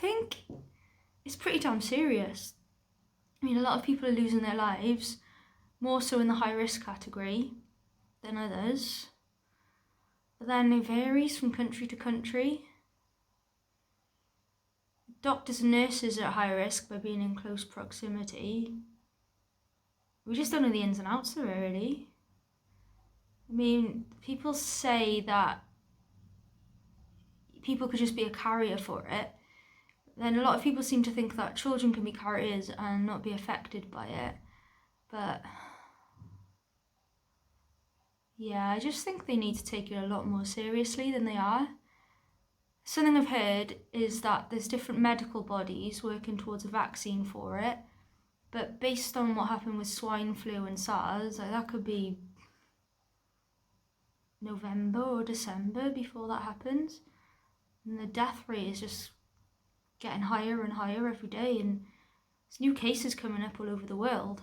think it's pretty damn serious. I mean, a lot of people are losing their lives, more so in the high risk category than others. But then it varies from country to country. Doctors and nurses are at high risk by being in close proximity. We just don't know the ins and outs of it, really. I mean, people say that people could just be a carrier for it. Then a lot of people seem to think that children can be carriers and not be affected by it. But yeah, I just think they need to take it a lot more seriously than they are. Something I've heard is that there's different medical bodies working towards a vaccine for it, but based on what happened with swine flu and SARS, that could be November or December before that happens. And the death rate is just getting higher and higher every day, and there's new cases coming up all over the world.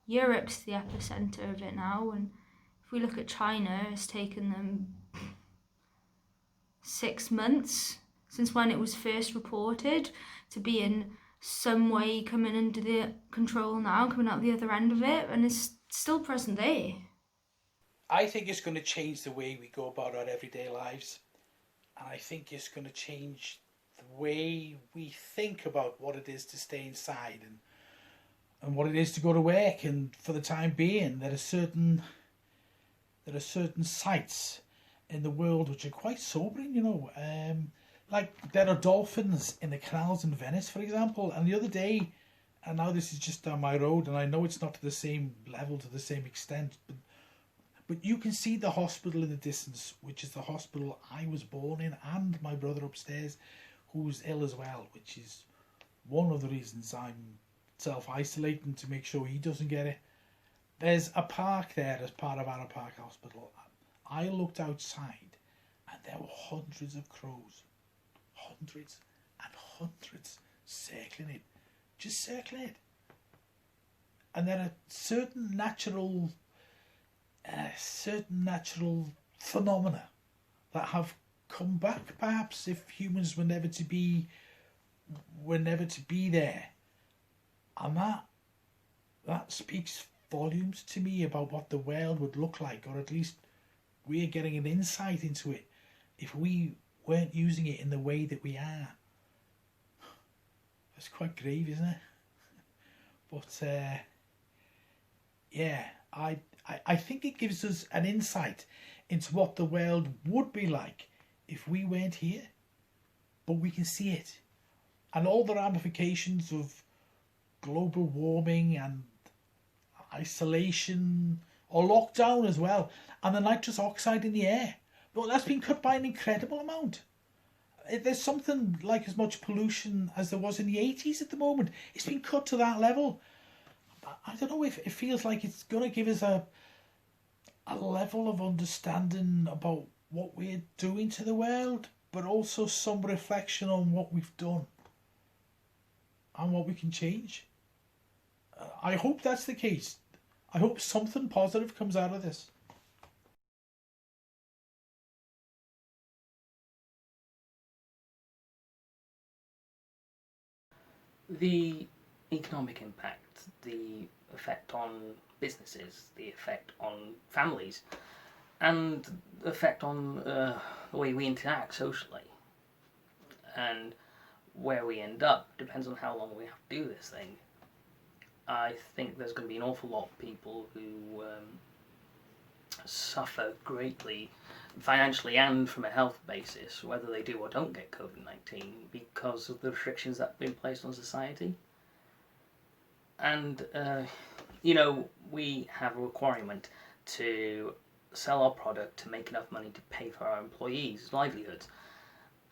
Europe's the epicenter of it now, and if we look at China, it's taken them 6 months since when it was first reported to be in some way coming under the control now, coming out the other end of it, and it's still present there. I think it's going to change the way we go about our everyday lives, and I think it's going to change the way we think about what it is to stay inside and what it is to go to work. And for the time being, there are certain sights in the world which are quite sobering, you know. Like there are dolphins in the canals in Venice, for example. And the other day, and now this is just down my road, and I know it's not to the same level, to the same extent, but you can see the hospital in the distance, which is the hospital I was born in, and my brother upstairs, who's ill as well, which is one of the reasons I'm self-isolating, to make sure he doesn't get it. There's a park there as part of Arrow Park Hospital. I looked outside and there were hundreds of crows. Hundreds and hundreds circling it. Just circling it. And there are certain natural phenomena that have come back, perhaps, if humans were never to be there. And that speaks volumes to me about what the world would look like, or at least we're getting an insight into it, if we weren't using it in the way that we are. That's quite grave, isn't it? But yeah, I think it gives us an insight into what the world would be like if we weren't here, but we can see it. And all the ramifications of global warming and isolation or lockdown as well, and the nitrous oxide in the air. But that's been cut by an incredible amount. There's something like as much pollution as there was in the 80s at the moment. It's been cut to that level. I don't know if it feels like it's going to give us a level of understanding about what we're doing to the world, but also some reflection on what we've done and what we can change. I hope that's the case. I hope something positive comes out of this. The economic impact, the effect on businesses, the effect on families, and the effect on the way we interact socially, and where we end up depends on how long we have to do this thing. I think there's going to be an awful lot of people who suffer greatly financially and from a health basis, whether they do or don't get COVID-19, because of the restrictions that have been placed on society. And, we have a requirement to sell our product to make enough money to pay for our employees' livelihoods,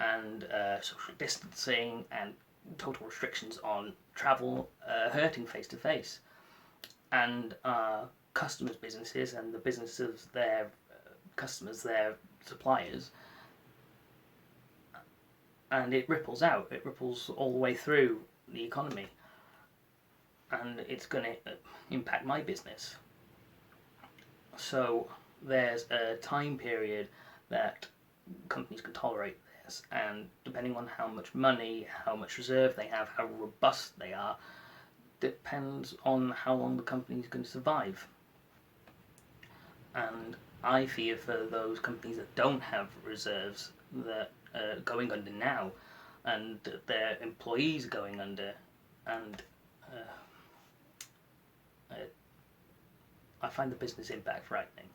and social distancing and total restrictions on travel hurting face to face, and customers' businesses and the businesses of their customers, their suppliers, and it ripples out. It ripples all the way through the economy, and it's going to impact my business. So there's a time period that companies can tolerate this, and depending on how much money, how much reserve they have, how robust they are, depends on how long the company is going to survive. And I fear for those companies that don't have reserves, that are going under now, and their employees are going under, and I find the business impact frightening.